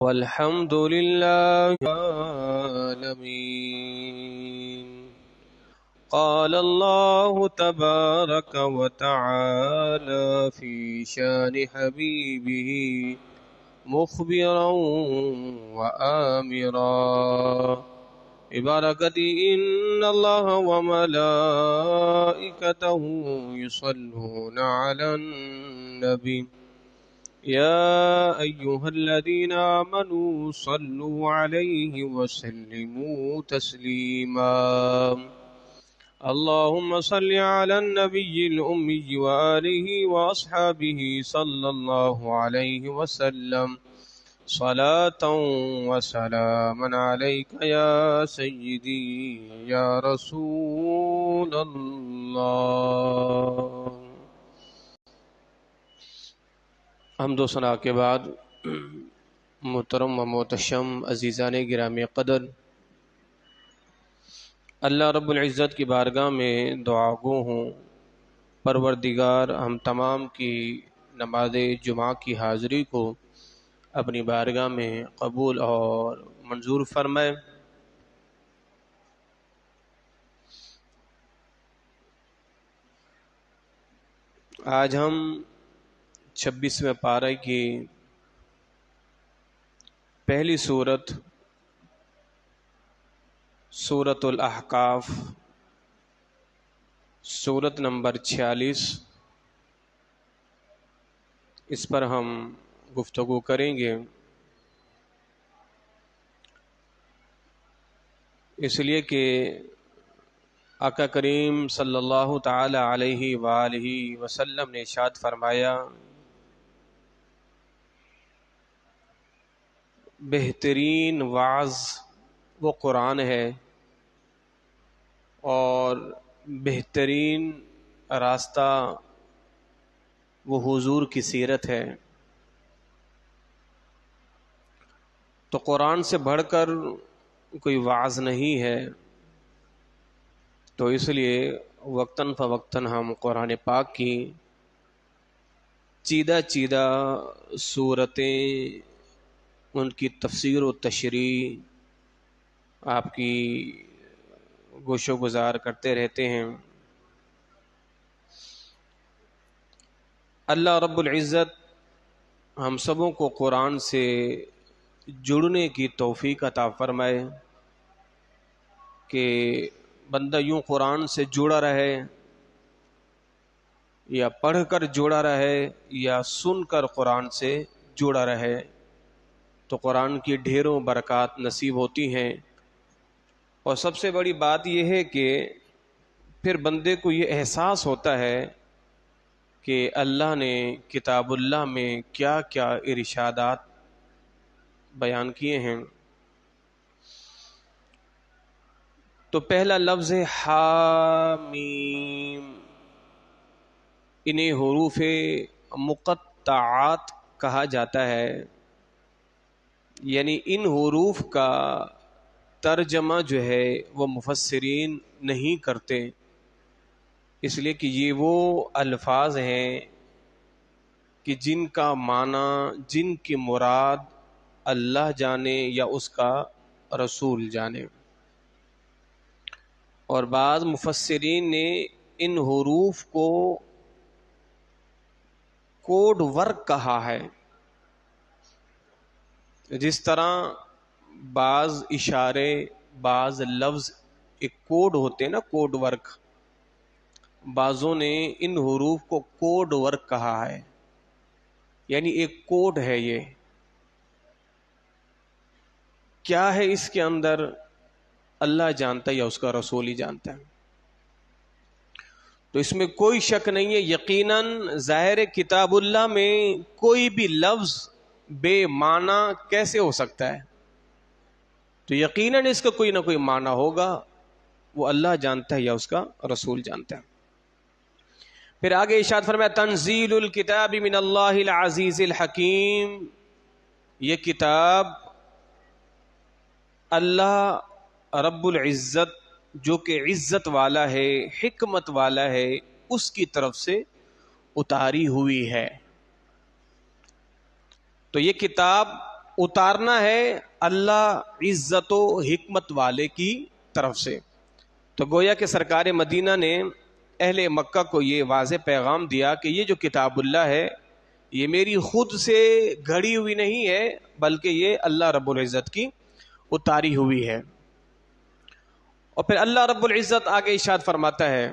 والحمد لله رب العالمين. قال الله تبارك وتعالى في شان حبيبه مخبرا وآمرا ببركة إن الله وملائكته يصلون على النبي يا أيها الذين آمنوا صلوا عليه وسلموا تسليما. اللهم صل على النبي الأمي وآله وأصحابه صلى الله عليه وسلم صلاة وسلاما عليك يا سيدي يا رسول الله. حمد و ثنا کے بعد محترم و محتشم عزیزان گرامی قدر، اللہ رب العزت کی بارگاہ میں دعا گو ہوں، پروردگار ہم تمام کی نماز جمعہ کی حاضری کو اپنی بارگاہ میں قبول اور منظور فرمائے۔ آج ہم 26ویں پارہ کی پہلی سورت سورۃ الاحقاف، سورت نمبر 46، اس پر ہم گفتگو کریں گے، اس لیے کہ آقا کریم صلی اللہ تعالی علیہ وآلہ وسلم نے ارشاد فرمایا، بہترین وعظ وہ قرآن ہے اور بہترین راستہ وہ حضور کی سیرت ہے۔ تو قرآن سے بڑھ کر کوئی وعظ نہیں ہے، تو اس لیے وقتاً فوقتاً ہم قرآن پاک کی چیدہ چیدہ صورتیں، ان کی تفسیر و تشریح آپ کی گوش و گزار کرتے رہتے ہیں۔ اللہ رب العزت ہم سبوں کو قرآن سے جڑنے کی توفیق عطا فرمائے کہ بندہ یوں قرآن سے جڑا رہے، یا پڑھ کر جڑا رہے یا سن کر قرآن سے جڑا رہے، تو قرآن کی ڈھیروں برکات نصیب ہوتی ہیں۔ اور سب سے بڑی بات یہ ہے کہ پھر بندے کو یہ احساس ہوتا ہے کہ اللہ نے کتاب اللہ میں کیا کیا ارشادات بیان کیے ہیں۔ تو پہلا لفظ ہے حامیم، انہیں حروف مقطعات کہا جاتا ہے، یعنی ان حروف کا ترجمہ جو ہے وہ مفسرین نہیں کرتے، اس لیے کہ یہ وہ الفاظ ہیں کہ جن کا معنی، جن کی مراد اللہ جانے یا اس کا رسول جانے۔ اور بعض مفسرین نے ان حروف کو کوڈ ورک کہا ہے، جس طرح بعض اشارے، بعض لفظ ایک کوڈ ہوتے ہیں نا، کوڈ ورک، بعضوں نے ان حروف کو کوڈ ورک کہا ہے، یعنی ایک کوڈ ہے۔ یہ کیا ہے اس کے اندر، اللہ جانتا ہے یا اس کا رسول ہی جانتا ہے۔ تو اس میں کوئی شک نہیں ہے، یقیناً ظاہر کتاب اللہ میں کوئی بھی لفظ بے معنی کیسے ہو سکتا ہے؟ تو یقیناً اس کا کوئی نہ کوئی معنی ہوگا، وہ اللہ جانتا ہے یا اس کا رسول جانتا ہے۔ پھر آگے ارشاد فرمایا، تنزیل الکتاب من اللہ العزیز الحکیم، یہ کتاب اللہ رب العزت جو کہ عزت والا ہے، حکمت والا ہے، اس کی طرف سے اتاری ہوئی ہے۔ تو یہ کتاب اتارنا ہے اللہ عزت و حکمت والے کی طرف سے۔ تو گویا کہ سرکار مدینہ نے اہل مکہ کو یہ واضح پیغام دیا کہ یہ جو کتاب اللہ ہے یہ میری خود سے گھڑی ہوئی نہیں ہے، بلکہ یہ اللہ رب العزت کی اتاری ہوئی ہے۔ اور پھر اللہ رب العزت آگے ارشاد فرماتا ہے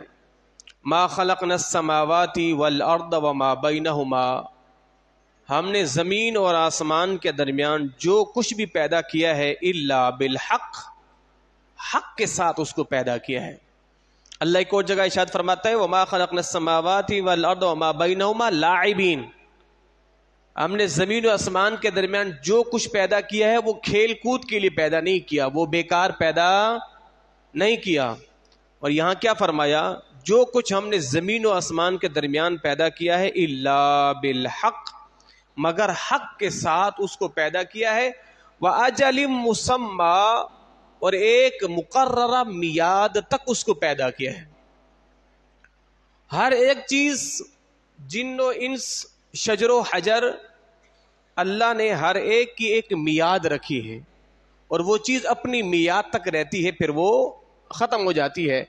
ما خلقنا السماوات والارض وما بینہما، ہم نے زمین اور آسمان کے درمیان جو کچھ بھی پیدا کیا ہے الا بالحق، حق کے ساتھ اس کو پیدا کیا ہے۔ اللہ ایک اور جگہ ارشاد فرماتا ہے وما خلقنا السماوات والارض وما بینہما لاعبین، ہم نے زمین و آسمان کے درمیان جو کچھ پیدا کیا ہے وہ کھیل کود کے لیے پیدا نہیں کیا، وہ بیکار پیدا نہیں کیا۔ اور یہاں کیا فرمایا؟ جو کچھ ہم نے زمین و آسمان کے درمیان پیدا کیا ہے الا بالحق، مگر حق کے ساتھ اس کو پیدا کیا ہے، وَأَجَلٍ مُّسَمَّى، اور ایک مقررہ میعاد تک اس کو پیدا کیا ہے۔ ہر ایک چیز، جن و انس، شجر و حجر، اللہ نے ہر ایک کی ایک میعاد رکھی ہے، اور وہ چیز اپنی میعاد تک رہتی ہے، پھر وہ ختم ہو جاتی ہے۔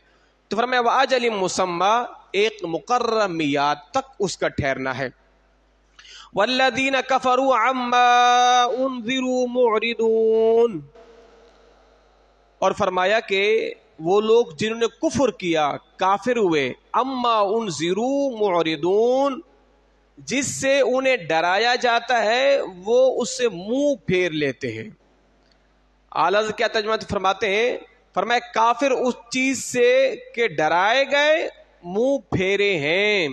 تو فرمایا وَأَجَلٍ مُّسَمَّى، ایک مقررہ میعاد تک اس کا ٹھہرنا ہے۔ وَالَّذِينَ كَفَرُوا عَمَّا أُنذِرُوا مُعْرِضُونَ، اور فرمایا کہ وہ لوگ جنہوں نے کفر کیا، کافر ہوئے، اما انذروا معرضون، جس سے انہیں ڈرایا جاتا ہے وہ اس سے منہ پھیر لیتے ہیں۔ اعلیٰ حضرت کیا ترجمہ فرماتے ہیں؟ فرمایا کافر اس چیز سے کہ ڈرائے گئے منہ پھیرے ہیں۔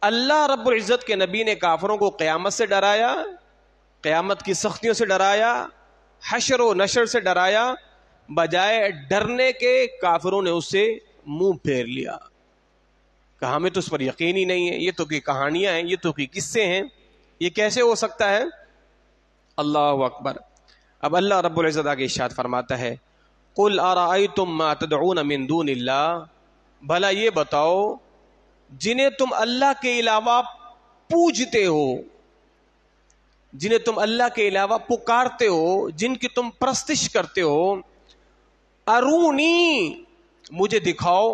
اللہ رب العزت کے نبی نے کافروں کو قیامت سے ڈرایا، قیامت کی سختیوں سے ڈرایا، حشر و نشر سے ڈرایا، بجائے ڈرنے کے کافروں نے اس سے منہ پھیر لیا، کہا ہمیں تو اس پر یقین ہی نہیں ہے، یہ تو کی کہانیاں ہیں، یہ تو کی قصے ہیں، یہ کیسے ہو سکتا ہے؟ اللہ اکبر۔ اب اللہ رب العزت آگے ارشاد فرماتا ہے قل ارأیتم ما تدعون من دون اللہ، بھلا یہ بتاؤ جنہیں تم اللہ کے علاوہ پوجتے ہو، جنہیں تم اللہ کے علاوہ پکارتے ہو، جن کی تم پرستش کرتے ہو، ارونی، مجھے دکھاؤ،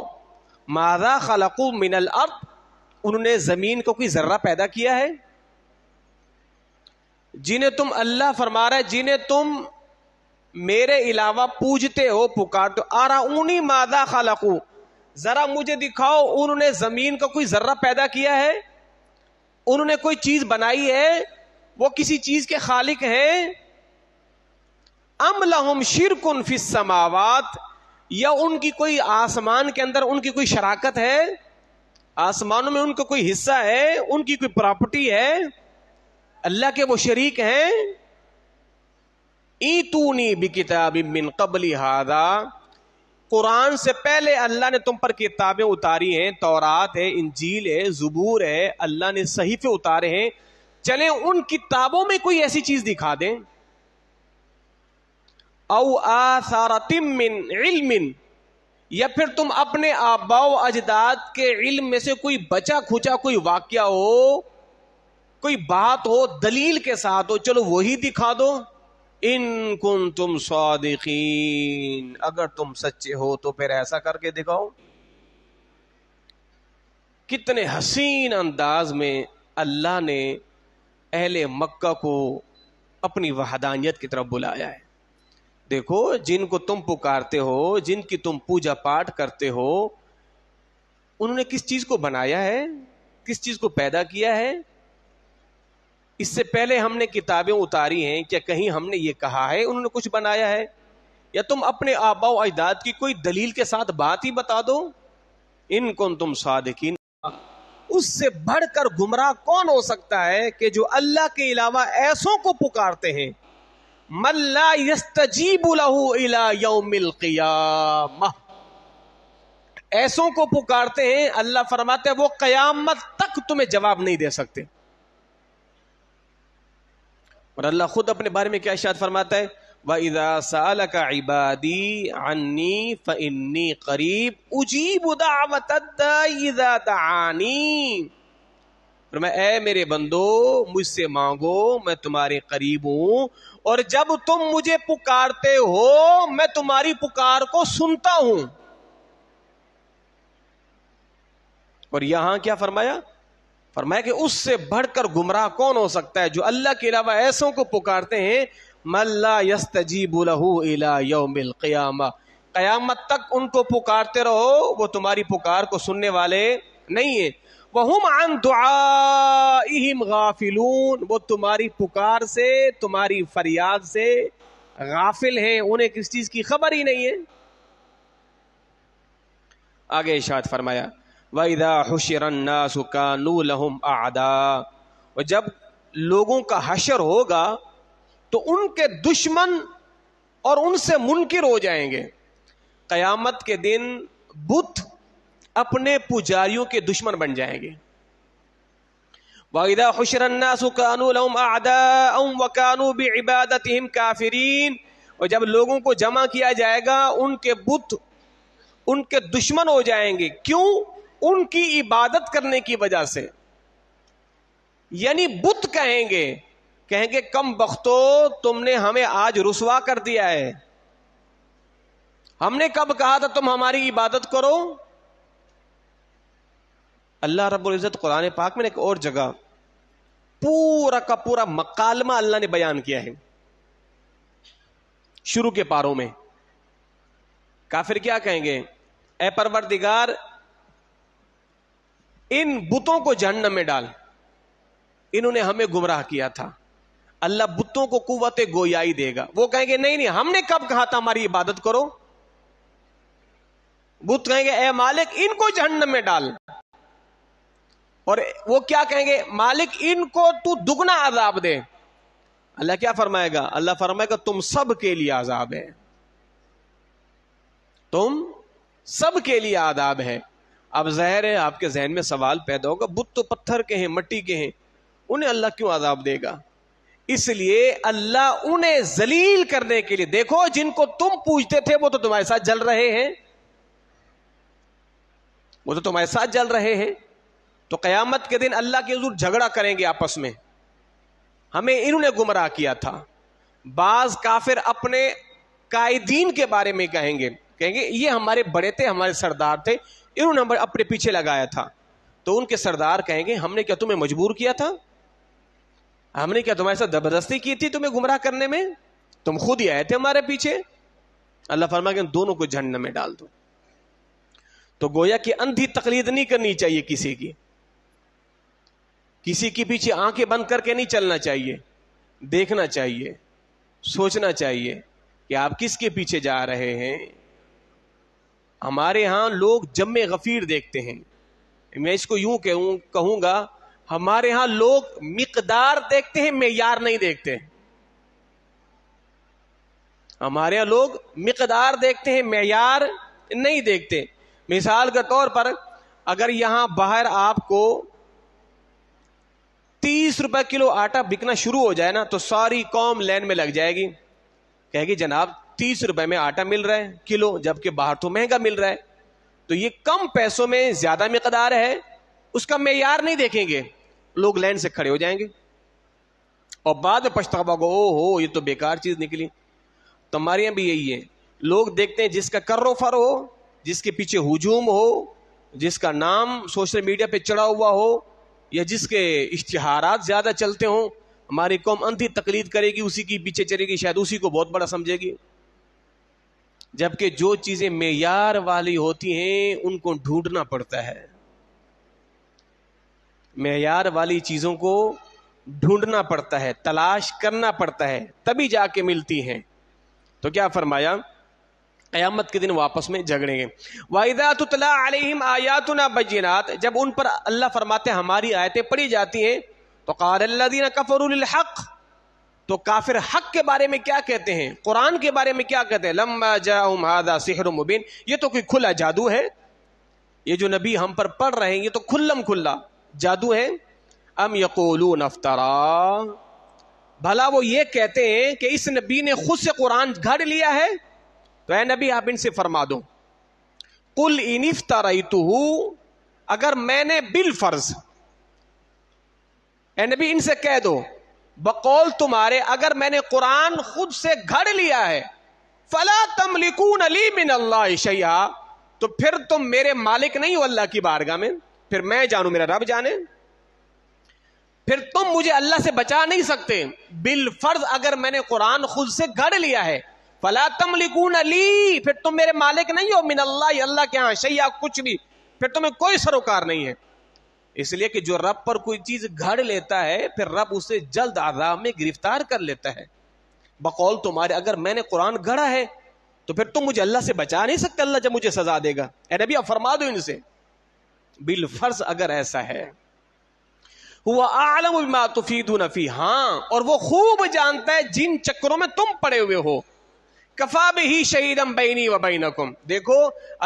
ماذا خلقوا من الارض، انہوں نے زمین کو کوئی ذرہ پیدا کیا ہے؟ جنہیں تم اللہ فرما رہا ہے، جنہیں تم میرے علاوہ پوجتے ہو، پکارتے ہو، ارونی ماذا خلقوا، ذرا مجھے دکھاؤ انہوں نے زمین کا کوئی ذرہ پیدا کیا ہے؟ انہوں نے کوئی چیز بنائی ہے؟ وہ کسی چیز کے خالق ہیں؟ ام لہم شرک فی السماوات، یا ان کی کوئی آسمان کے اندر ان کی کوئی شراکت ہے، آسمانوں میں ان کا کوئی حصہ ہے، ان کی کوئی پراپرٹی ہے، اللہ کے وہ شریک ہیں؟ ایتونی بکتاب من قبل ھذا، قرآن سے پہلے اللہ نے تم پر کتابیں اتاری ہیں، تورات ہے، انجیل ہے، زبور ہے، اللہ نے صحیفے اتارے ہیں، چلیں ان کتابوں میں کوئی ایسی چیز دکھا دیں، او آثارۃ من علم، یا پھر تم اپنے آباء و اجداد کے علم میں سے کوئی بچا کھچا کوئی واقعہ ہو، کوئی بات ہو دلیل کے ساتھ ہو، چلو وہی دکھا دو، ان کنتم صادقین، اگر تم سچے ہو تو پھر ایسا کر کے دکھاؤ۔ کتنے حسین انداز میں اللہ نے اہل مکہ کو اپنی وحدانیت کی طرف بلایا ہے۔ دیکھو جن کو تم پکارتے ہو، جن کی تم پوجا پاٹ کرتے ہو، انہوں نے کس چیز کو بنایا ہے، کس چیز کو پیدا کیا ہے؟ اس سے پہلے ہم نے کتابیں اتاری ہیں، کیا کہیں ہم نے یہ کہا ہے انہوں نے کچھ بنایا ہے؟ یا تم اپنے آباء و اجداد کی کوئی دلیل کے ساتھ بات ہی بتا دو۔ ان کنتم صادقین، اس سے بڑھ کر گمراہ کون ہو سکتا ہے کہ جو اللہ کے علاوہ ایسوں کو پکارتے ہیں، من لا یستجیب لہ الی یوم القیامہ، ایسوں کو پکارتے ہیں، اللہ فرماتے ہیں وہ قیامت تک تمہیں جواب نہیں دے سکتے۔ اور اللہ خود اپنے بارے میں کیا ارشاد فرماتا ہے؟ وَإِذَا سَأَلَكَ عِبَادِي عَنِّي فَإِنِّي قَرِيبٌ أُجِيبُ دَعْوَةَ الدَّاعِ إِذَا دَعَانِي، فرمایا اے میرے بندو مجھ سے مانگو میں تمہارے قریب ہوں، اور جب تم مجھے پکارتے ہو میں تمہاری پکار کو سنتا ہوں۔ اور یہاں کیا فرمایا؟ فرمایا کہ اس سے بڑھ کر گمراہ کون ہو سکتا ہے جو اللہ کے علاوہ ایسوں کو پکارتے ہیں من لا یستجیب لہ الی یوم القیامہ، قیامت تک ان کو پکارتے رہو وہ تمہاری پکار کو سننے والے نہیں ہیں۔ وَهُمْ عَنْ دُعَائِهِمْ غَافِلُونَ، وہ تمہاری پکار سے تمہاری فریاد سے غافل ہیں، انہیں کس چیز کی خبر ہی نہیں ہے۔ آگے ارشاد فرمایا وَإِذَا حُشِرَ النَّاسُ كَانُوا لَهُمْ أَعْدَاءَ، اور جب لوگوں کا حشر ہوگا تو ان کے دشمن اور ان سے منکر ہو جائیں گے۔ قیامت کے دن بت اپنے پجاریوں کے دشمن بن جائیں گے۔ وَإِذَا حُشِرَ النَّاسُ كَانُوا لَهُمْ أَعْدَاءً وَكَانُوا بِعِبَادَتِهِمْ كَافِرِينَ، اور جب لوگوں کو جمع کیا جائے گا ان کے بت ان کے دشمن ہو جائیں گے۔ کیوں؟ ان کی عبادت کرنے کی وجہ سے۔ یعنی بت کہیں گے کم بختو تم نے ہمیں آج رسوا کر دیا ہے، ہم نے کب کہا تھا تم ہماری عبادت کرو؟ اللہ رب العزت قرآن پاک میں ایک اور جگہ پورا کا پورا مکالمہ اللہ نے بیان کیا ہے۔ شروع کے پاروں میں کافر کیا کہیں گے؟ اے پروردگار ان بتوں کو جہنم میں ڈال، انہوں نے ہمیں گمراہ کیا تھا۔ اللہ بتوں کو قوت گویائی دے گا، وہ کہیں گے نہیں ہم نے کب کہا تھا ہماری عبادت کرو؟ بت کہیں گے اے مالک ان کو جہنم میں ڈال، اور وہ کیا کہیں گے؟ مالک ان کو تو دگنا عذاب دے۔ اللہ کیا فرمائے گا؟ اللہ فرمائے گا تم سب کے لیے عذاب ہے، تم سب کے لیے عذاب ہے۔ اب ظاہر ہے آپ کے ذہن میں سوال پیدا ہوگا بت تو پتھر کے ہیں، مٹی کے ہیں، انہیں اللہ کیوں عذاب دے گا؟ اس لیے اللہ انہیں ذلیل کرنے کے لیے، دیکھو جن کو تم پوجتے تھے وہ تو تمہارے ساتھ جل رہے ہیں، وہ تو تمہارے ساتھ جل رہے ہیں، تو قیامت کے دن اللہ کے حضور جھگڑا کریں گے آپس میں، ہمیں انہوں نے گمراہ کیا تھا۔ بعض کافر اپنے قائدین کے بارے میں کہیں گے یہ ہمارے بڑے تھے، ہمارے سردار تھے، انہوں نے اپنے پیچھے لگایا تھا۔ تو ان کے سردار کہیں گے ہم نے کیا تمہیں مجبور کیا تھا؟ ہم نے کیا تمہارے ساتھ زبردستی کی تھی تمہیں گمراہ کرنے میں؟ تم خود ہی آئے تھے ہمارے پیچھے۔ اللہ فرمائے کہ ان دونوں کو جہنم میں ڈال دو۔ تو گویا کہ اندھی تقلید نہیں کرنی چاہیے کسی کی پیچھے آنکھیں بند کر کے نہیں چلنا چاہیے، دیکھنا چاہیے، سوچنا چاہیے کہ آپ کس کے پیچھے جا رہے ہیں۔ ہمارے ہاں لوگ جمع غفیر دیکھتے ہیں، میں اس کو یوں کہوں گا ہمارے ہاں لوگ مقدار دیکھتے ہیں، معیار نہیں دیکھتے۔ ہمارے ہاں لوگ مقدار دیکھتے ہیں، معیار نہیں دیکھتے۔ مثال کے طور پر اگر یہاں باہر آپ کو 30 روپے کلو آٹا بکنا شروع ہو جائے نا تو ساری قوم لین میں لگ جائے گی، کہے گی جناب 30 روپے میں آٹا مل رہا ہے کلو، جبکہ باہر تو مہنگا مل رہا ہے۔ تو یہ کم پیسوں میں زیادہ مقدار ہے، اس کا معیار نہیں دیکھیں گے، لوگ لین سے کھڑے ہو جائیں گے اور بعد میں پچھتاوا گو او ہو یہ تو بیکار چیز نکلی۔ تو ہمارے یہاں بھی یہی ہے، لوگ دیکھتے ہیں جس کا کر و فر ہو، جس کے پیچھے ہجوم ہو، جس کا نام سوشل میڈیا پہ چڑھا ہوا ہو، یا جس کے اشتہارات زیادہ چلتے ہوں، ہماری قوم اندھی تقلید کرے گی، اسی کی پیچھے چلے گی، شاید اسی کو بہت بڑا سمجھے گی۔ جبکہ جو چیزیں معیار والی ہوتی ہیں ان کو ڈھونڈنا پڑتا ہے، معیار والی چیزوں کو ڈھونڈنا پڑتا ہے، تلاش کرنا پڑتا ہے، تبھی جا کے ملتی ہیں۔ تو کیا فرمایا؟ قیامت کے دن واپس میں جھگڑیں گے۔ وَإِذَا تُتْلَىٰ عَلَيْهِمْ آيَاتُنَا بَيِّنَاتٍ، جب ان پر اللہ فرماتے ہیں ہماری آیتیں پڑھی جاتی ہیں تو قَالَ الَّذِينَ كَفَرُوا لِلْحَقِّ، تو کافر حق کے بارے میں کیا کہتے ہیں، قرآن کے بارے میں کیا کہتے ہیں؟ لَمَّا جَاءَهُمْ هَٰذَا سِحْرٌ مُبِينٌ، یہ تو کوئی کھلا جادو ہے، یہ جو نبی ہم پر پڑھ رہے ہیں یہ تو کھلم کھلا جادو ہے۔ ام یقولون افطرا، بھلا وہ یہ کہتے ہیں کہ اس نبی نے خود سے قرآن گھڑ لیا ہے؟ تو اے نبی آپ ان سے فرما دو قل ان افتریتہ، اگر میں نے بالفرض اے نبی ان سے کہہ دو بقول تمہارے اگر میں نے قرآن خود سے گھڑ لیا ہے فلا تملکون لی من اللہ شیئا تو پھر تم میرے مالک نہیں ہو اللہ کی بارگاہ میں، پھر میں جانوں میرا رب جانے، پھر تم مجھے اللہ سے بچا نہیں سکتے بالفرض اگر میں نے قرآن خود سے گھڑ لیا ہے فلا تملکون لی پھر تم میرے مالک نہیں ہو من اللہ اللہ کے ہاں شیئا کچھ بھی، پھر تمہیں کوئی سروکار نہیں ہے۔ اس لیے کہ جو رب پر کوئی چیز گھڑ لیتا ہے پھر رب اسے جلد عذاب میں گرفتار کر لیتا ہے۔ بقول تمہارے اگر میں نے قرآن گھڑا ہے تو پھر تم مجھے اللہ سے بچا نہیں سکتے اللہ جب مجھے سزا دے گا۔ اے نبی اب فرما دو ان سے بالفرض اگر ایسا ہے هو اعلم بما تفیدون فی، ہاں اور وہ خوب جانتا ہے جن چکروں میں تم پڑے ہوئے ہو، کفا بہ شہیدا بینی و بینکم، دیکھو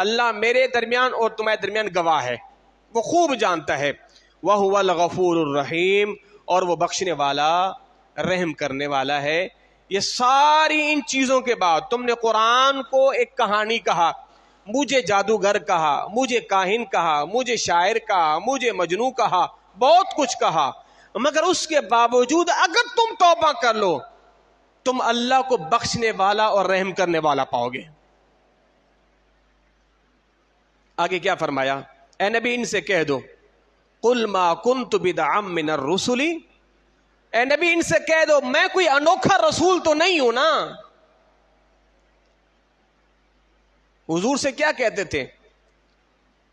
اللہ میرے درمیان اور تمہارے درمیان گواہ ہے، وہ خوب جانتا ہے، وَهُوَ الْغَفُورُ الرَّحِيمُ اور وہ بخشنے والا رحم کرنے والا ہے۔ یہ ساری ان چیزوں کے بعد تم نے قرآن کو ایک کہانی کہا، مجھے جادوگر کہا، مجھے کاہن کہا، مجھے شاعر کہا، مجھے مجنوں کہا، بہت کچھ کہا، مگر اس کے باوجود اگر تم توبہ کر لو تم اللہ کو بخشنے والا اور رحم کرنے والا پاؤ گے۔ آگے کیا فرمایا؟ اے نبی ان سے کہہ دو قل ما کنت بدعا من الرسل، اے نبی ان سے کہہ دو میں کوئی انوکھا رسول تو نہیں ہوں نا۔ حضور سے کیا کہتے تھے؟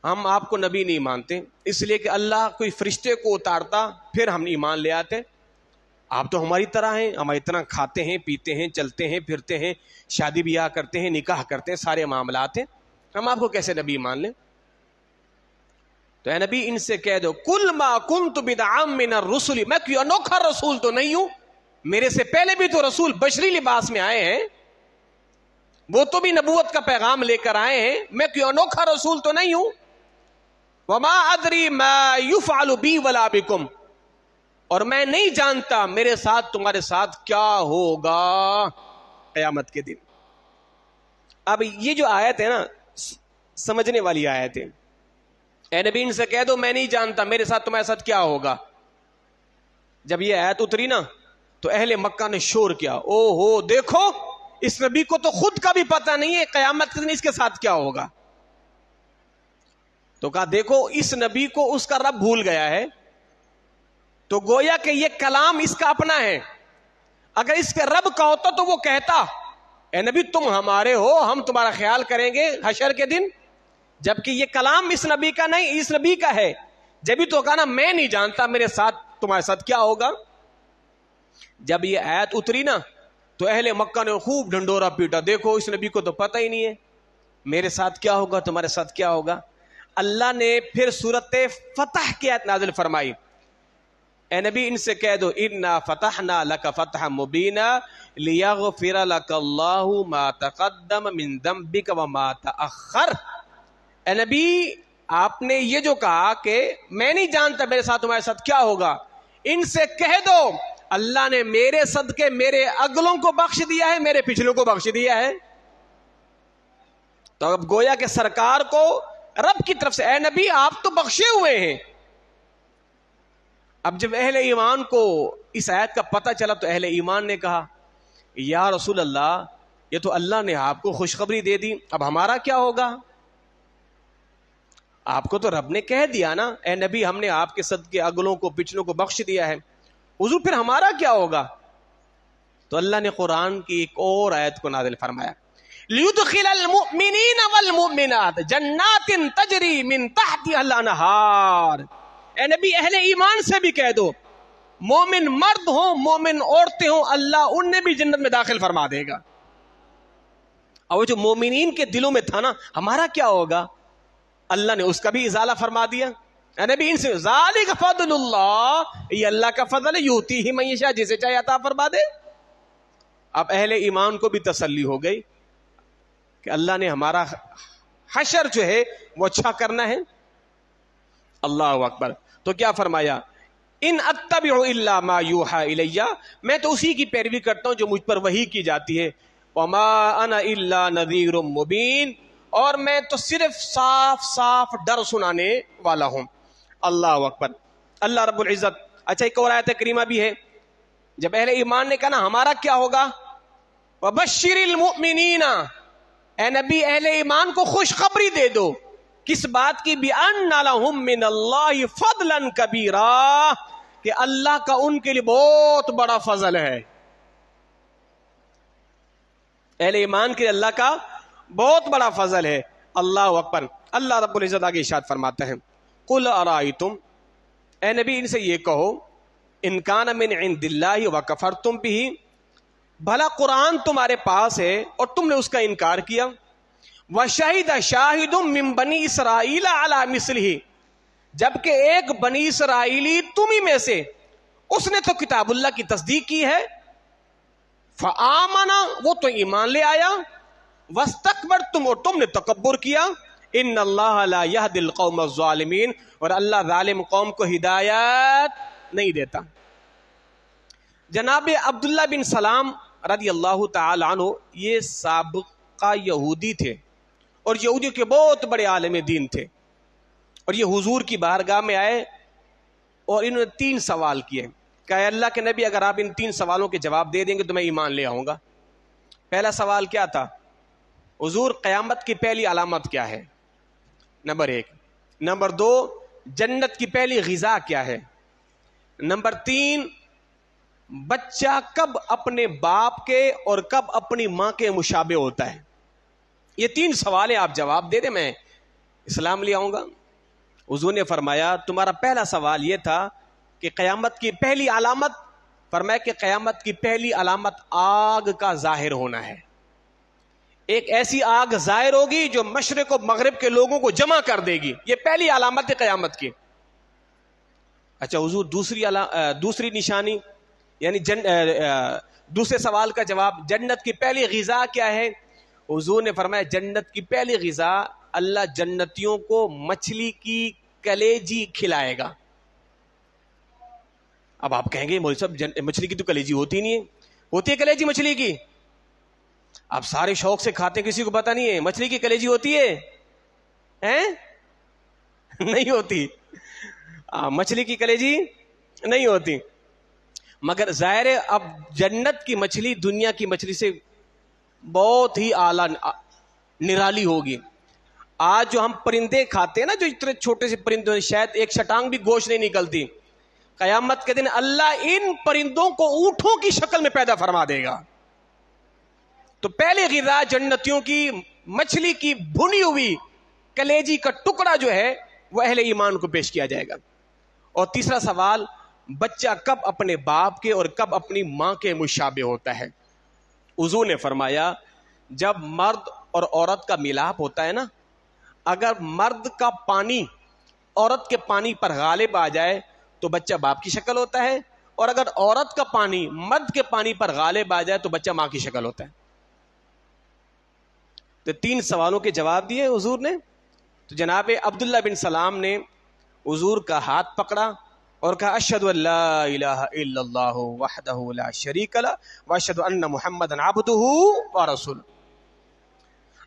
ہم آپ کو نبی نہیں مانتے اس لیے کہ اللہ کوئی فرشتے کو اتارتا پھر ہم ایمان لے آتے، آپ تو ہماری طرح ہیں، ہم اتنا کھاتے ہیں پیتے ہیں چلتے ہیں پھرتے ہیں شادی بیاہ کرتے ہیں نکاح کرتے ہیں سارے معاملات ہیں، ہم آپ کو کیسے نبی مان لیں؟ تو اے نبی ان سے کہہ دو کل ما کنت بدعا من الرسل، میں کوئی انوکھا رسول تو نہیں ہوں، میرے سے پہلے بھی تو رسول بشری لباس میں آئے ہیں، وہ تو بھی نبوت کا پیغام لے کر آئے ہیں، میں کوئی انوکھا رسول تو نہیں ہوں۔ وما ادری ما يفعل بی ولا بکم، اور میں نہیں جانتا میرے ساتھ تمہارے ساتھ کیا ہوگا قیامت کے دن۔ اب یہ جو آیت ہے نا سمجھنے والی آیت ہے، اے نبی ان سے کہہ دو میں نہیں جانتا میرے ساتھ تمہارے ساتھ کیا ہوگا۔ جب یہ آیت اتری نا تو اہل مکہ نے شور کیا، او ہو دیکھو اس نبی کو تو خود کا بھی پتہ نہیں ہے قیامت کے دن اس کے ساتھ کیا ہوگا۔ تو کہا دیکھو اس نبی کو اس کا رب بھول گیا ہے، تو گویا کہ یہ کلام اس کا اپنا ہے، اگر اس کے رب کا ہوتا تو وہ کہتا اے نبی تم ہمارے ہو ہم تمہارا خیال کریں گے حشر کے دن، جبکہ یہ کلام اس نبی کا نہیں اس نبی کا ہے، جبھی تو کہا نا میں نہیں جانتا میرے ساتھ تمہارے ساتھ کیا ہوگا۔ جب یہ آیت اتری نا تو اہل مکہ نے خوب ڈھنڈورا پیٹا، دیکھو اس نبی کو تو پتہ ہی نہیں ہے میرے ساتھ کیا ہوگا تمہارے ساتھ کیا ہوگا۔ اللہ نے پھر سورت فتح کی آیت نازل فرمائی، اے نبی ان سے کہہ دو انا فتحنا لک فتحا مبینا لیغفر لک اللہ ما تقدم من ذنبک وما تأخر۔ اے نبی آپ نے یہ جو کہا کہ میں نہیں جانتا میرے ساتھ تمہارے ساتھ کیا ہوگا، ان سے کہہ دو اللہ نے میرے صدقے میرے اگلوں کو بخش دیا ہے میرے پچھلوں کو بخش دیا ہے۔ تو اب گویا کہ سرکار کو رب کی طرف سے اے نبی آپ تو بخشے ہوئے ہیں۔ اب جب اہل ایمان کو اس آیت کا پتہ چلا تو اہل ایمان نے کہا یا رسول اللہ یہ تو اللہ نے آپ کو خوشخبری دے دی، اب ہمارا کیا ہوگا؟ آپ کو تو رب نے کہہ دیا نا اے نبی ہم نے آپ کے صدقے اگلوں کو پچھلوں کو بخش دیا ہے، حضور پھر ہمارا کیا ہوگا؟ تو اللہ نے قرآن کی ایک اور آیت کو نازل فرمایا لِيُدْخِلَ الْمُؤْمِنِينَ وَالْمُؤْمِنَاتِ جَنَّاتٍ تَجْرِي مِن تَحْتِهَا الْأَنْهَارُ، اے نبی اہل ایمان سے بھی کہہ دو مومن مرد ہوں مومن عورتیں ہوں اللہ انہیں بھی جنت میں داخل فرما دے گا۔ اور جو مومنین کے دلوں میں تھا نا ہمارا کیا ہوگا، اللہ نے اس کا بھی ازالہ فرما دیا۔ اے نبی ان سے ذالک فضل اللہ، یہ اللہ کا فضل ہے یؤتیہ من یشاء جسے چاہے عطا فرما دے۔ اب اہل ایمان کو بھی تسلی ہو گئی کہ اللہ نے ہمارا حشر جو ہے وہ اچھا کرنا ہے۔ اللہ اکبر۔ تو کیا فرمایا ان اتبع الا ما یوحى الی، میں تو اسی کی پیروی کرتا ہوں جو مجھ پر وحی کی جاتی ہے، وما انا الا نذیر مبین، اور میں تو صرف صاف صاف ڈر سنانے والا ہوں۔ اللہ اکبر۔ اللہ رب العزت اچھا ایک اور آیت کریمہ بھی ہے، جب اہل ایمان نے کہا نا ہمارا کیا ہوگا، وَبَشِّرِ الْمُؤْمِنِينَ، اے نبی اہل ایمان کو خوشخبری دے دو، کس بات کی، بِأَنَّ لَهُم مِّنَ اللَّهِ فَضْلًا كَبِيرًا، کہ اللہ کا ان کے لیے بہت بڑا فضل ہے، اہل ایمان کے اللہ کا بہت بڑا فضل ہے۔ اللہ اکبر۔ اللہ رب العزت آگے ارشاد فرماتے ہیں، قُلْ أَرَأَيْتُمْ، اے نبی ان سے یہ کہو، إِنْ كَانَ مِنْ عِنْدِ اللَّهِ وَكَفَرْتُمْ بِهِ، بھلا قرآن تمہارے پاس ہے اور تم نے اس کا انکار کیا، وَشَهِدَ شَاهِدٌ مِّن بَنِي إِسْرَائِيلَ عَلَى مِثْلِهِ، جبکہ ایک بنی اسرائیلی تم ہی میں سے اس نے تو کتاب اللہ کی تصدیق کی ہے، فآمنا، وہ تو ایمان لے آیا، واستکبرتم، اور تم نے تکبر کیا، ان اللہ لا یہدی القوم الظالمین، اور اللہ ظالم قوم کو ہدایت نہیں دیتا۔ جناب عبداللہ بن سلام رضی اللہ تعالی عنہ یہ سابقہ یہودی تھے اور یہودیوں کے بہت بڑے عالم دین تھے، اور یہ حضور کی بارگاہ میں آئے اور انہوں نے 3 سوال کیے، کہ اللہ کے نبی اگر آپ ان 3 سوالوں کے جواب دے دیں گے تو میں ایمان لے آؤں گا۔ پہلا سوال کیا تھا، حضور قیامت کی پہلی علامت کیا ہے، نمبر 1، نمبر 2 جنت کی پہلی غذا کیا ہے، نمبر 3 بچہ کب اپنے باپ کے اور کب اپنی ماں کے مشابہ ہوتا ہے۔ یہ 3 سوال آپ جواب دے دیں میں اسلام لے آؤں گا۔ حضور نے فرمایا تمہارا پہلا سوال یہ تھا کہ قیامت کی پہلی علامت، فرمایا کہ قیامت کی پہلی علامت آگ کا ظاہر ہونا ہے، ایک ایسی آگ ظاہر ہوگی جو مشرق و مغرب کے لوگوں کو جمع کر دے گی، یہ پہلی علامت ہے قیامت کی۔ اچھا حضور دوسری نشانی یعنی دوسرے سوال کا جواب، جنت کی پہلی غذا کیا ہے، حضور نے فرمایا جنت کی پہلی غذا اللہ جنتیوں کو مچھلی کی کلیجی کھلائے گا۔ اب آپ کہیں گے مولوی صاحب مچھلی کی تو کلیجی ہوتی نہیں ہے، ہوتی ہے کلیجی مچھلی کی، آپ سارے شوق سے کھاتے ہیں کسی کو پتا نہیں ہے مچھلی کی کلیجی ہوتی ہے نہیں ہوتی، مچھلی کی کلیجی نہیں ہوتی، مگر ظاہر ہے اب جنت کی مچھلی دنیا کی مچھلی سے بہت ہی اعلیٰ نرالی ہوگی۔ آج جو ہم پرندے کھاتے ہیں نا، جو اتنے چھوٹے سے پرندے شاید ایک شٹانگ بھی گوشت نہیں نکلتی، قیامت کے دن اللہ ان پرندوں کو اونٹوں کی شکل میں پیدا فرما دے گا۔ تو پہلے غذا جنتیوں کی مچھلی کی بھنی ہوئی کلیجی کا ٹکڑا جو ہے وہ اہل ایمان کو پیش کیا جائے گا۔ اور تیسرا سوال، بچہ کب اپنے باپ کے اور کب اپنی ماں کے مشابہ ہوتا ہے۔ حضور نے فرمایا جب مرد اور عورت کا ملاپ ہوتا ہے نا، اگر مرد کا پانی عورت کے پانی پر غالب آ جائے تو بچہ باپ کی شکل ہوتا ہے، اور اگر عورت کا پانی مرد کے پانی پر غالب آ جائے تو بچہ ماں کی شکل ہوتا ہے۔ تو 3 سوالوں کے جواب دیے حضور نے۔ تو جناب عبداللہ بن سلام نے حضور کا ہاتھ پکڑا اور کہا اشہد ان لا الہ الا اللہ وحدہ لا شریک لہ واشہد ان محمدا عبدہ ورسولہ۔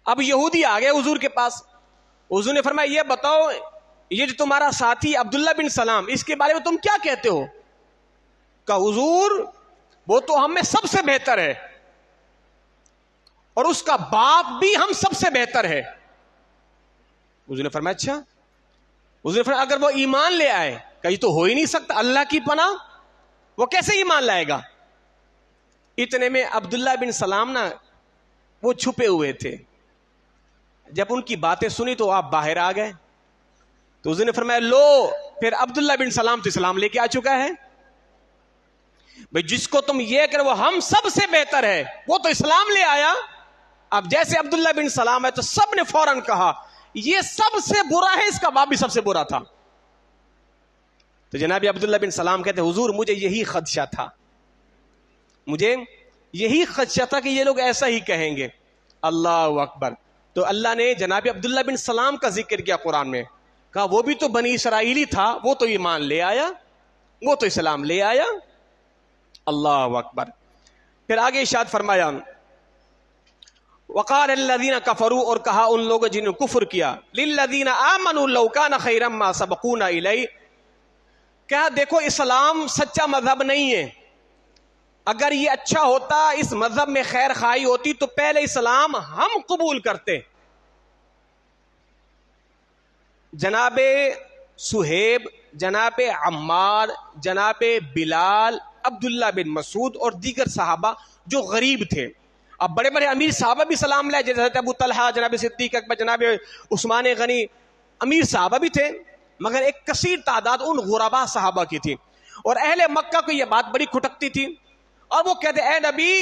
اب یہودی آ گئے حضور کے پاس، حضور نے فرمایا یہ بتاؤ یہ جو تمہارا ساتھی عبداللہ بن سلام اس کے بارے میں تم کیا کہتے ہو؟ کہا حضور وہ تو ہم میں سب سے بہتر ہے اور اس کا باپ بھی ہم سب سے بہتر ہے۔ حضور نے فرمایا اچھا، حضور نے فرمایا اگر وہ ایمان لے آئے، کہیں تو ہو ہی نہیں سکتا، اللہ کی پناہ وہ کیسے ایمان لائے گا؟ اتنے میں عبداللہ بن سلام نا وہ چھپے ہوئے تھے، جب ان کی باتیں سنی تو آپ باہر آ گئے، تو حضور نے فرمایا لو پھر عبداللہ بن سلام تو اسلام لے کے آ چکا ہے۔ بھئی جس کو تم یہ کہ وہ ہم سب سے بہتر ہے وہ تو اسلام لے آیا۔ اب جیسے عبداللہ بن سلام ہے تو سب نے فوراً کہا یہ سب سے برا ہے، اس کا باپ بھی سب سے برا تھا۔ تو جناب عبداللہ بن سلام کہتے ہیں حضور مجھے یہی خدشہ تھا، مجھے یہی خدشہ تھا کہ یہ لوگ ایسا ہی کہیں گے۔ اللہ اکبر۔ تو اللہ نے جناب عبداللہ بن سلام کا ذکر کیا قرآن میں، کہا وہ بھی تو بنی اسرائیلی تھا، وہ تو ایمان لے آیا، وہ تو اسلام لے آیا۔ اللہ اکبر۔ پھر آگے ارشاد فرمایا وقال الذین کفروا، اور کہا ان لوگوں جنہوں نے کفر کیا، للذین آمنوا لو کان خیرا ما سبقونا الیہ، کہا دیکھو اسلام سچا مذہب نہیں ہے، اگر یہ اچھا ہوتا، اس مذہب میں خیر خواہی ہوتی تو پہلے اسلام ہم قبول کرتے۔ جناب صہیب، جناب عمار، جناب بلال، عبداللہ بن مسعود اور دیگر صحابہ جو غریب تھے، اب بڑے بڑے امیر صحابہ بھی سلام لائے، جیسے حضرت ابو طلحہ، جناب صدیق اکبر، جناب عثمان غنی، امیر صحابہ بھی تھے، مگر ایک کثیر تعداد ان غربا صحابہ کی تھی۔ اور اہل مکہ کو یہ بات بڑی کھٹکتی تھی، اور وہ کہتے اے نبی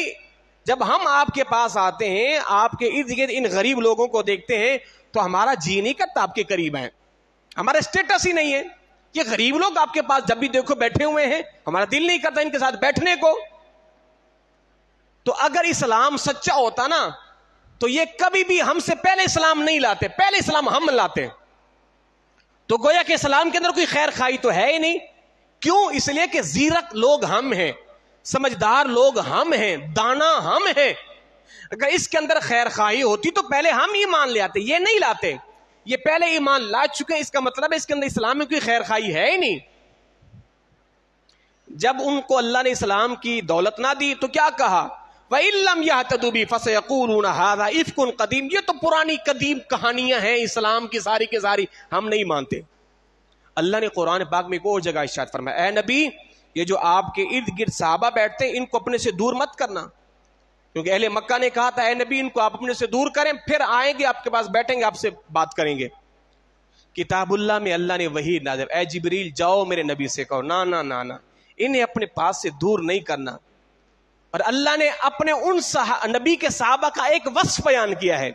جب ہم آپ کے پاس آتے ہیں، آپ کے ارد گرد ان غریب لوگوں کو دیکھتے ہیں تو ہمارا جی نہیں کرتا آپ کے قریب ہیں، ہمارا اسٹیٹس ہی نہیں ہے، یہ غریب لوگ آپ کے پاس جب بھی دیکھو بیٹھے ہوئے ہیں، ہمارا دل نہیں کرتا ان کے ساتھ بیٹھنے کو۔ تو اگر اسلام سچا ہوتا نا تو یہ کبھی بھی ہم سے پہلے اسلام نہیں لاتے، پہلے اسلام ہم لاتے۔ تو گویا کہ اسلام کے اندر کوئی خیر خواہی تو ہے ہی نہیں۔ کیوں؟ اس لیے کہ زیرک لوگ ہم ہیں، سمجھدار لوگ ہم ہیں، دانا ہم ہیں۔ اگر اس کے اندر خیر خواہی ہوتی تو پہلے ہم ایمان لے آتے، یہ نہیں لاتے، یہ پہلے ایمان لا چکے، اس کا مطلب ہے اس کے اندر اسلام میں کوئی خیر خواہی ہے ہی نہیں۔ جب ان کو اللہ نے اسلام کی دولت نہ دی تو کیا کہا؟ وَإِن لَّمْ يَهْتَدُوا بِهِ فَسَيَقُولُونَ هَٰذَا إِفْكٌ قَدِيمٌ، یہ تو پرانی قدیم کہانیاں ہیں اسلام کی ساری کی ساری، ہم نہیں مانتے۔ اللہ نے قرآن پاک میں ایک اور جگہ ارشاد فرمایا، اے نبی یہ جو آپ کے ارد گرد صحابہ بیٹھتے ہیں ان کو اپنے سے دور مت کرنا، کیونکہ اہل مکہ نے کہا تھا اے نبی ان کو آپ اپنے سے دور کریں، پھر آئیں گے آپ کے پاس بیٹھیں گے، آپ سے بات کریں گے۔ کتاب اللہ میں اللہ نے وحی نازل، اے جبریل جاؤ میرے نبی سے کہو نا نا نا نا، انہیں اپنے پاس سے دور نہیں کرنا۔ اور اللہ نے اپنے ان نبی کے صحابہ کا ایک وصف بیان کیا ہے،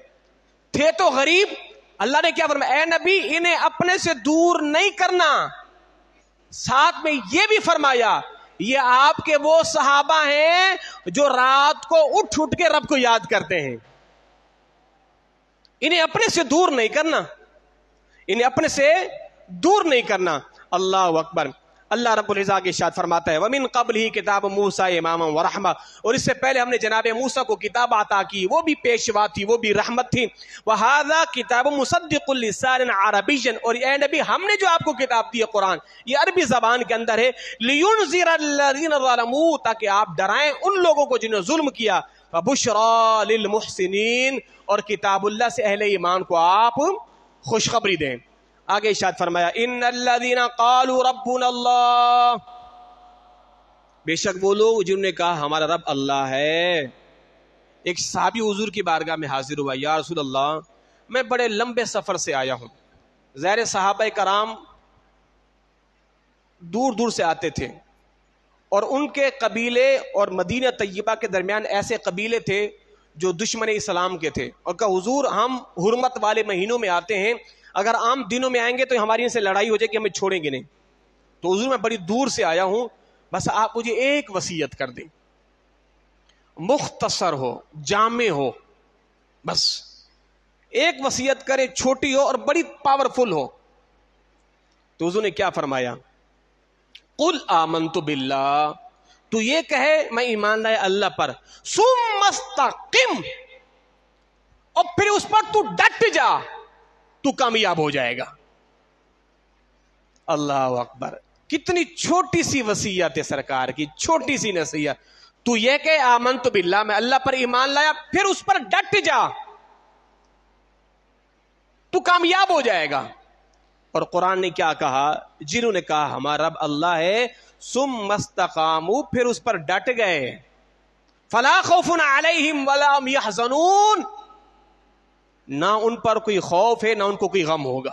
تھے تو غریب، اللہ نے کیا فرمایا؟ اے نبی انہیں اپنے سے دور نہیں کرنا۔ ساتھ میں یہ بھی فرمایا یہ آپ کے وہ صحابہ ہیں جو رات کو اٹھ اٹھ کے رب کو یاد کرتے ہیں، انہیں اپنے سے دور نہیں کرنا، انہیں اپنے سے دور نہیں کرنا۔ اللہ اکبر۔ اللہ رب العزت کے ارشاد فرماتا ہے وَمِن قَبْلِهِ كِتَابُ مُوسَىٰ إِمَامًا وَرَحْمَةً، اور اس سے پہلے ہم نے جناب موسیٰ کو کتاب عطا کی، وہ بھی پیشوا تھی، وہ بھی رحمت تھی۔ وَهَٰذَا كِتَابٌ مُصَدِّقٌ لِّسَانًا عَرَبِيًّا، اور اے نبی ہم نے جو آپ کو کتاب دی ہے قرآن، یہ عربی زبان کے اندر ہے، لِيُنذِرَ الَّذِينَ ظَلَمُوا، تاکہ آپ ڈرائیں ان لوگوں کو جنہوں نے ظلم کیا، وَبُشْرَىٰ لِلْمُحْسِنِينَ، اور کتاب اللہ سے اہل ایمان کو آپ خوشخبری دیں۔ آگے ارشاد فرمایا ان الذین قالوا ربنا اللہ، بے شک وہ لوگ جنہوں نے کہا ہمارا رب اللہ ہے۔ ایک صحابی حضور کی بارگاہ میں حاضر ہوا، یا رسول اللہ میں بڑے لمبے سفر سے آیا ہوں۔ ظاہر صحابہ کرام دور دور سے آتے تھے، اور ان کے قبیلے اور مدینہ طیبہ کے درمیان ایسے قبیلے تھے جو دشمن اسلام کے تھے، اور کہا حضور ہم حرمت والے مہینوں میں آتے ہیں، اگر عام دنوں میں آئیں گے تو ہماری ان سے لڑائی ہو جائے کہ ہمیں چھوڑیں گے نہیں، تو حضور میں بڑی دور سے آیا ہوں، بس آپ مجھے ایک وصیت کر دیں، مختصر ہو، جامع ہو، بس ایک وصیت کرے، چھوٹی ہو اور بڑی پاورفل ہو۔ تو حضور نے کیا فرمایا؟ قل آمنت باللہ، تو یہ کہے میں ایمان لایا اللہ پر، ثم استقم، اور پھر اس پر تو ڈٹ جا، تو کامیاب ہو جائے گا۔ اللہ اکبر، کتنی چھوٹی سی وصیت ہے سرکار کی، چھوٹی سی نصیحت۔ تو یہ کہ آمنت باللہ، میں اللہ پر ایمان لایا، پھر اس پر ڈٹ جا، تو کامیاب ہو جائے گا۔ اور قرآن نے کیا کہا؟ جنہوں نے کہا ہمارا رب اللہ ہے، ثم استقاموا، پھر اس پر ڈٹ گئے، فلا خوف علیہم ولا هم يحزنون، نہ ان پر کوئی خوف ہے نہ ان کو کوئی غم ہوگا۔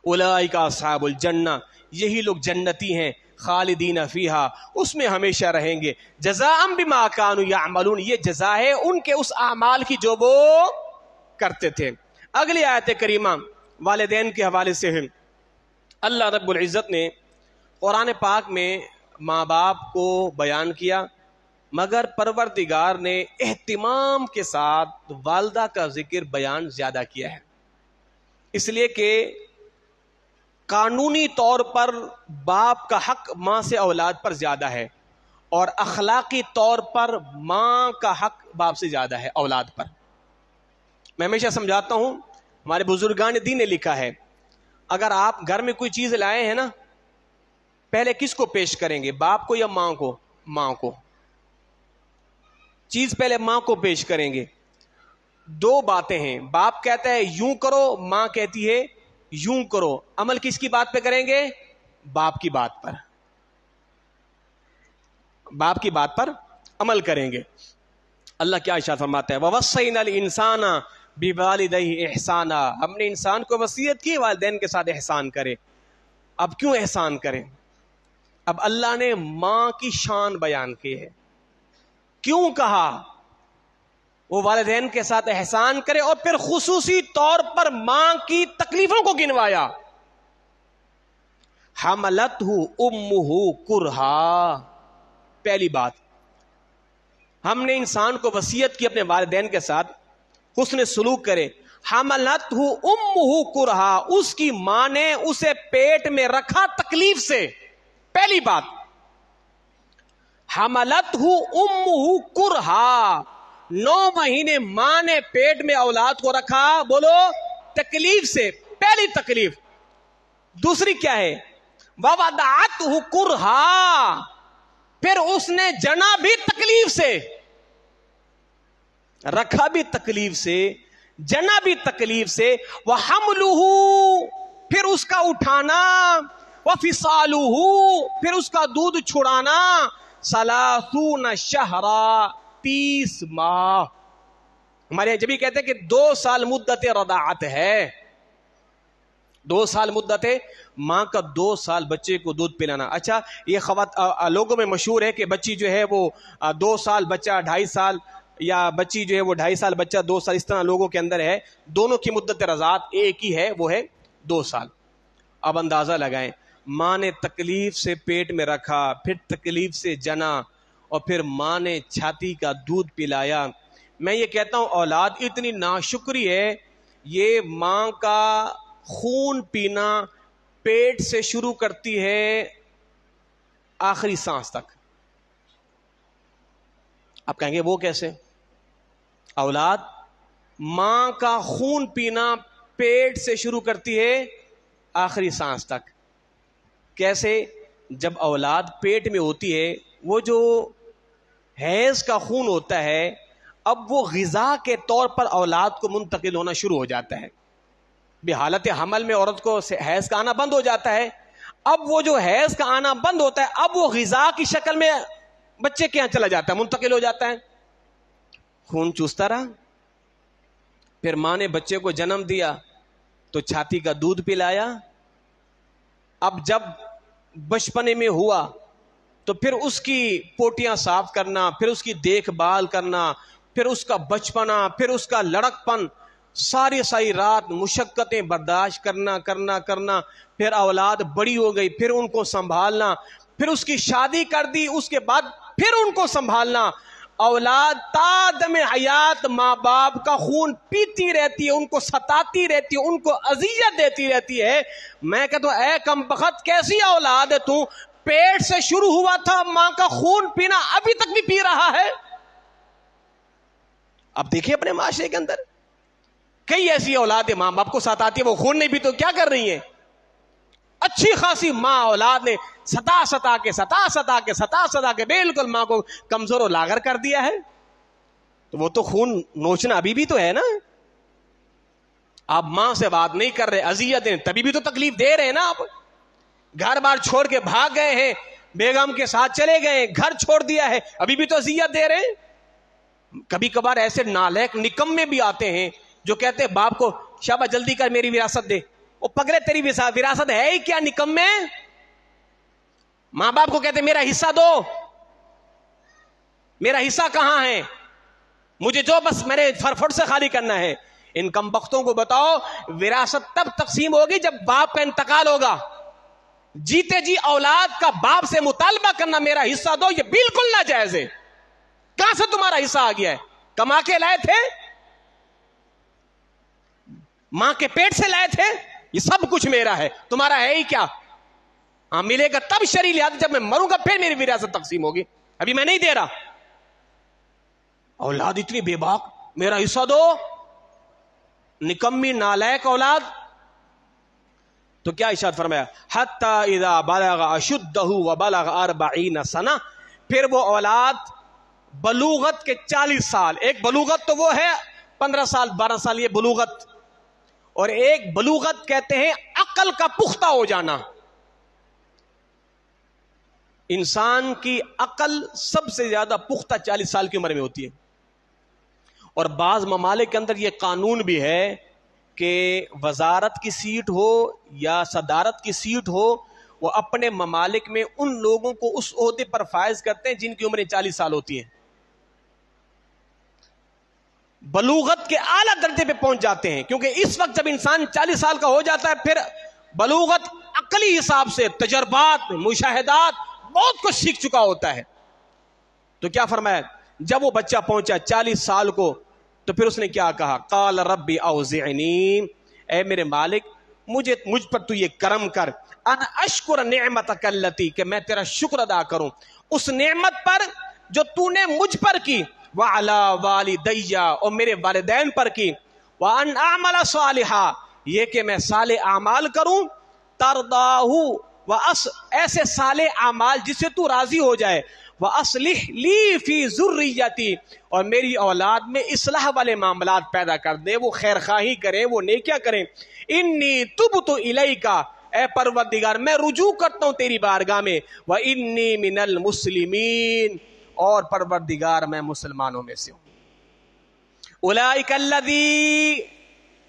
اولئک اصحاب الجنہ، یہی لوگ جنتی ہیں، خالدین فیہا، اس میں ہمیشہ رہیں گے، جزاء بما کانوا یعملون، یہ جزا ہے ان کے اس اعمال کی جو وہ کرتے تھے۔ اگلی آیت کریمہ والدین کے حوالے سے ہے۔ اللہ رب العزت نے قرآن پاک میں ماں باپ کو بیان کیا، مگر پروردگار نے اہتمام کے ساتھ والدہ کا ذکر بیان زیادہ کیا ہے، اس لیے کہ قانونی طور پر باپ کا حق ماں سے اولاد پر زیادہ ہے، اور اخلاقی طور پر ماں کا حق باپ سے زیادہ ہے اولاد پر۔ میں ہمیشہ سمجھاتا ہوں، ہمارے بزرگان دین نے لکھا ہے، اگر آپ گھر میں کوئی چیز لائے ہیں نا پہلے کس کو پیش کریں گے؟ باپ کو یا ماں کو؟ ماں کو. چیز پہلے ماں کو پیش کریں گے. دو باتیں ہیں، باپ کہتا ہے یوں کرو، ماں کہتی ہے یوں کرو. عمل کس کی بات پہ کریں گے؟ باپ کی بات پر. باپ کی بات پر عمل کریں گے. اللہ کیا ارشاد فرماتا ہے؟ وَوَصَّيْنَا الْإِنسَانَ بِوَالِدَيْهِ إِحْسَانًا. ہم نے انسان کو وصیت کی والدین کے ساتھ احسان کرے. اب کیوں احسان کریں؟ اب اللہ نے ماں کی شان بیان کی ہے. کیوں کہا وہ والدین کے ساتھ احسان کرے، اور پھر خصوصی طور پر ماں کی تکلیفوں کو گنوایا. حملتہ امہ کرہا. پہلی بات، ہم نے انسان کو وصیت کی اپنے والدین کے ساتھ حسن سلوک کرے. حملتہ امہ کرہا، اس کی ماں نے اسے پیٹ میں رکھا تکلیف سے. پہلی بات، حملتہ امہ کرہا، 9 مہینے ماں نے پیٹ میں اولاد کو رکھا، بولو تکلیف سے. پہلی تکلیف. دوسری کیا ہے؟ ووضعتہ کرہا، پھر اس نے جنا بھی تکلیف سے، رکھا بھی تکلیف سے، جنا بھی تکلیف سے. وحملہ، پھر اس کا اٹھانا. وفصالہ، پھر اس کا دودھ چھڑانا. 30 شہرا، 30 ماہ. ہمارے یہاں جب بھی کہتے ہیں کہ 2 سال مدت رضاعت ہے. 2 سال مدت ہے ماں کا، 2 سال بچے کو دودھ پلانا. اچھا، یہ لوگوں میں مشہور ہے کہ بچی جو ہے وہ 2 سال، بچہ 2.5 سال، یا بچی جو ہے وہ 2.5 سال، بچہ 2 سال. اس طرح لوگوں کے اندر ہے. دونوں کی مدت رضاعت ایک ہی ہے، وہ ہے 2 سال. اب اندازہ لگائیں، ماں نے تکلیف سے پیٹ میں رکھا، پھر تکلیف سے جنا، اور پھر ماں نے چھاتی کا دودھ پلایا. میں یہ کہتا ہوں اولاد اتنی ناشکری ہے، یہ ماں کا خون پینا پیٹ سے شروع کرتی ہے آخری سانس تک. آپ کہیں گے وہ کیسے؟ اولاد ماں کا خون پینا پیٹ سے شروع کرتی ہے آخری سانس تک. کیسے؟ جب اولاد پیٹ میں ہوتی ہے، وہ جو حیض کا خون ہوتا ہے، اب وہ غذا کے طور پر اولاد کو منتقل ہونا شروع ہو جاتا ہے. بحالت حمل میں عورت کو حیض کا آنا بند ہو جاتا ہے. اب وہ جو حیض کا آنا بند ہوتا ہے، اب وہ غذا کی شکل میں بچے کے یہاں چلا جاتا ہے، منتقل ہو جاتا ہے. خون چوستا رہا، پھر ماں نے بچے کو جنم دیا تو چھاتی کا دودھ پلایا. اب جب بچپنے میں ہوا تو پھر اس کی پوٹیاں صاف کرنا، پھر اس کی دیکھ بھال کرنا، پھر اس کا بچپنا، پھر اس کا لڑکپن، ساری رات مشقتیں برداشت کرنا. پھر اولاد بڑی ہو گئی، پھر ان کو سنبھالنا، پھر اس کی شادی کر دی، اس کے بعد پھر ان کو سنبھالنا. اولاد تا دم حیات ماں باپ کا خون پیتی رہتی ہے، ان کو ستاتی رہتی ہے، ان کو اذیت دیتی رہتی ہے. میں کہتا ہوں اے کمبخت، کیسی اولاد ہے تو؟ پیٹ سے شروع ہوا تھا ماں کا خون پینا، ابھی تک بھی پی رہا ہے. اب دیکھیں اپنے معاشرے کے اندر کئی ایسی اولادیں ماں باپ کو ستاتی ہے، وہ خون نہیں بھی تو کیا کر رہی ہیں؟ اچھی خاصی ماں اولاد نے ستا کے بالکل ماں کو کمزور و لاغر کر دیا ہے. تو وہ تو خون نوچنا ابھی بھی تو ہے نا. آپ ماں سے بات نہیں کر رہے، اذیت دیں، تبھی بھی تو تکلیف دے رہے ہیں نا. آپ گھر بار چھوڑ کے بھاگ گئے ہیں، بیگم کے ساتھ چلے گئے، گھر چھوڑ دیا ہے، ابھی بھی تو اذیت دے رہے ہیں. کبھی کبھار ایسے نالائق نکمے بھی آتے ہیں جو کہتے ہیں باپ کو شابہ جلدی کر میری وراثت دے. وہ پگڑے تیری وراثت ہے ہی کیا نکمے؟ ماں باپ کو کہتے میرا حصہ دو، میرا حصہ کہاں ہے؟ مجھے جو بس میرے فرفٹ سے خالی کرنا ہے. ان کمبختوں کو بتاؤ وراثت تب تقسیم ہوگی جب باپ کا انتقال ہوگا. جیتے جی اولاد کا باپ سے مطالبہ کرنا میرا حصہ دو، یہ بالکل ناجائز ہے. کہاں سے تمہارا حصہ آ گیا ہے؟ کما کے لائے تھے؟ ماں کے پیٹ سے لائے تھے؟ یہ سب کچھ میرا ہے، تمہارا ہے ہی کیا؟ ہاں ملے گا تب شرعی لحاظ، جب میں مروں گا پھر میری وراثت تقسیم ہوگی، ابھی میں نہیں دے رہا. اولاد اتنی بے باک، میرا حصہ دو. نکمی نالائق اولاد. تو کیا ارشاد فرمایا؟ حتی اذا بلغ اشدہ وبلغ 40 سنہ، پھر وہ اولاد بلوغت کے 40 سال، ایک بلوغت تو وہ ہے 15 سال 12 سال، یہ بلوغت، اور ایک بلوغت کہتے ہیں عقل کا پختہ ہو جانا. انسان کی عقل سب سے زیادہ پختہ 40 سال کی عمر میں ہوتی ہے. اور بعض ممالک کے اندر یہ قانون بھی ہے کہ وزارت کی سیٹ ہو یا صدارت کی سیٹ ہو، وہ اپنے ممالک میں ان لوگوں کو اس عہدے پر فائز کرتے ہیں جن کی عمریں 40 سال ہوتی ہیں. بلوغت کے اعلیٰ درجے پہ پہنچ جاتے ہیں، کیونکہ اس وقت جب انسان 40 سال کا ہو جاتا ہے پھر بلوغت عقلی حساب سے تجربات مشاہدات بہت کچھ سیکھ چکا ہوتا ہے. تو کیا فرمایا؟ جب وہ بچہ پہنچا 40 سال کو تو پھر اس نے کیا کہا؟ قال ربی اوزعنی، اے میرے مالک مجھ پر تو یہ کرم کر، ان اشکر نعمتک التی، کہ میں تیرا شکر ادا کروں اس نعمت پر جو تو نے مجھ پر کی، وعلی والدی، اور میرے والدین پر کی، وان اعمل صالحا، یہ کہ میں صالح اعمال کروں، ترضاہ، ایسے صالح اعمال جس سے تو راضی ہو جائے، وَأَصْلِحْ لِي فِي ذُرِّيَّتِي، اور میری اولاد میں اصلاح والے معاملات پیدا کر دے، وہ خیر خواہی کریں، وہ نیکیاں کریں. انی تبت الیک، اے پروردگار میں رجوع کرتا ہوں تیری بارگاہ میں، وانی من المسلمین، اور پروردگار میں مسلمانوں میں سے ہوں. اولئک الذین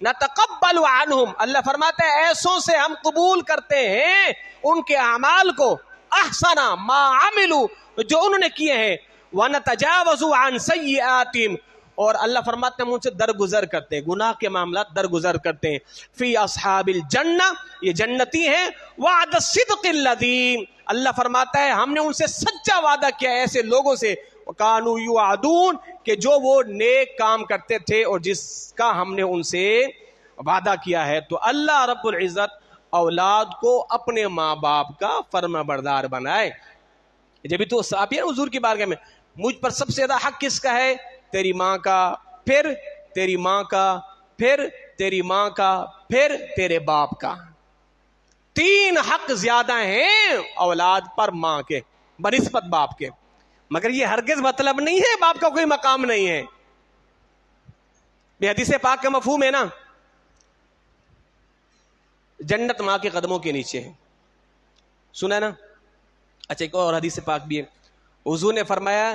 نتقبل عنہم، اللہ فرماتا ہے ایسوں سے ہم قبول کرتے ہیں ان کے اعمال کو، احسن ما عملوا، جو انہوں نے کیے ہیں، وَنَتَجَاوَزُ عَنْ سَيِّئَاتِهِمْ، اور اللہ فرماتے ہیں ہم ان سے درگزر کرتے ہیں، گناہ کے معاملات درگزر کرتے ہیں. فی اصحاب الجنہ، یہ جنتی ہیں. وعد الصدق الذی، اللہ فرماتا ہے ہم نے ان سے سچا وعدہ کیا ہے ایسے لوگوں سے، وَكَانُوا يُوعَدُونَ، کہ جو وہ نیک کام کرتے تھے اور جس کا ہم نے ان سے وعدہ کیا ہے. تو اللہ رب العزت اولاد کو اپنے ماں باپ کا فرما بردار بنائے. جبھی تو آپ یہ حضور کی بارگاہ میں، مجھ پر سب سے زیادہ حق کس کا ہے؟ تیری ماں کا، پھر تیری ماں کا، پھر تیری ماں کا، پھر تیرے باپ کا. 3 حق زیادہ ہیں اولاد پر ماں کے بنسبت باپ کے. مگر یہ ہرگز مطلب نہیں ہے باپ کا کوئی مقام نہیں ہے. یہ حدیث پاک کا مفہوم ہے نا، جنت ماں کے قدموں کے نیچے ہے، سنا نا. اچھا ایک اور حدیث پاک بھی ہے، حضور نے فرمایا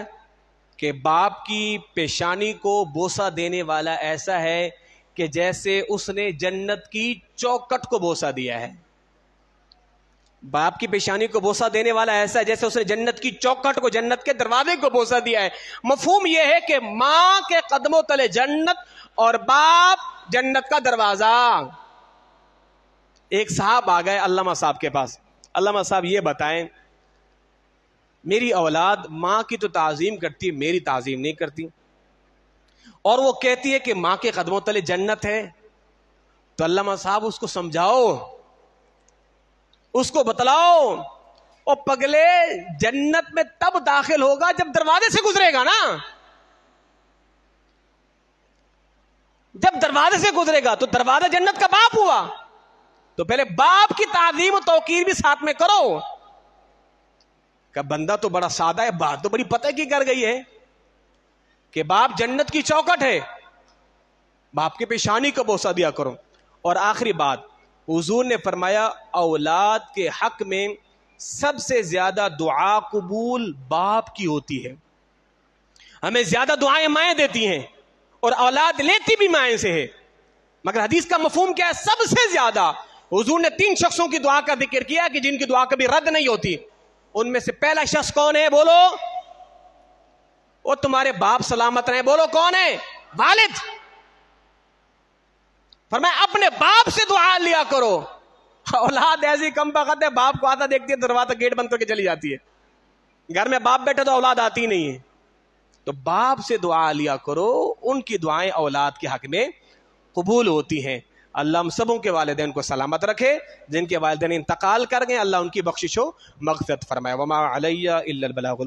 کہ باپ کی پیشانی کو بوسہ دینے والا ایسا ہے کہ جیسے اس نے جنت کی چوکٹ کو بوسہ دیا ہے. باپ کی پیشانی کو بوسہ دینے والا ایسا ہے جیسے اس نے جنت کی چوکٹ کو، جنت کے دروازے کو بوسہ دیا ہے. مفہوم یہ ہے کہ ماں کے قدموں تلے جنت اور باپ جنت کا دروازہ. ایک صاحب آ گئے علامہ صاحب کے پاس، علامہ صاحب یہ بتائیں میری اولاد ماں کی تو تعظیم کرتی، میری تعظیم نہیں کرتی، اور وہ کہتی ہے کہ ماں کے قدموں تلے جنت ہے. تو علامہ صاحب اس کو سمجھاؤ، اس کو بتلاؤ، اور پگلے جنت میں تب داخل ہوگا جب دروازے سے گزرے گا نا. جب دروازے سے گزرے گا تو دروازہ جنت کا باپ ہوا، تو پہلے باپ کی تعظیم و توقیر بھی ساتھ میں کرو. کہ بندہ تو بڑا سادہ ہے، بات تو بڑی پتہ کی کر گئی ہے کہ باپ جنت کی چوکٹ ہے، باپ کی پیشانی کو بوسہ دیا کرو. اور آخری بات، حضور نے فرمایا اولاد کے حق میں سب سے زیادہ دعا قبول باپ کی ہوتی ہے. ہمیں زیادہ دعائیں مائیں دیتی ہیں اور اولاد لیتی بھی مائیں سے ہے، مگر حدیث کا مفہوم کیا ہے؟ سب سے زیادہ. حضور نے 3 شخصوں کی دعا کا ذکر کیا کہ جن کی دعا کبھی رد نہیں ہوتی. ان میں سے پہلا شخص کون ہے؟ بولو. وہ تمہارے باپ سلامت رہے. بولو کون ہے؟ والد. فرمایا اپنے باپ سے دعا لیا کرو. اولاد ایسی کم بخت ہے، باپ کو آتا دیکھتی ہے دروازہ گیٹ بند کر کے چلی جاتی ہے. گھر میں باپ بیٹھے تو اولاد آتی نہیں ہے. تو باپ سے دعا لیا کرو، ان کی دعائیں اولاد کے حق میں قبول ہوتی ہیں. اللہ ہم سبوں کے والدین کو سلامت رکھے، جن کے والدین انتقال کر گئے اللہ ان کی بخشش و مغفرت فرمائے. وما علی الا البلاغ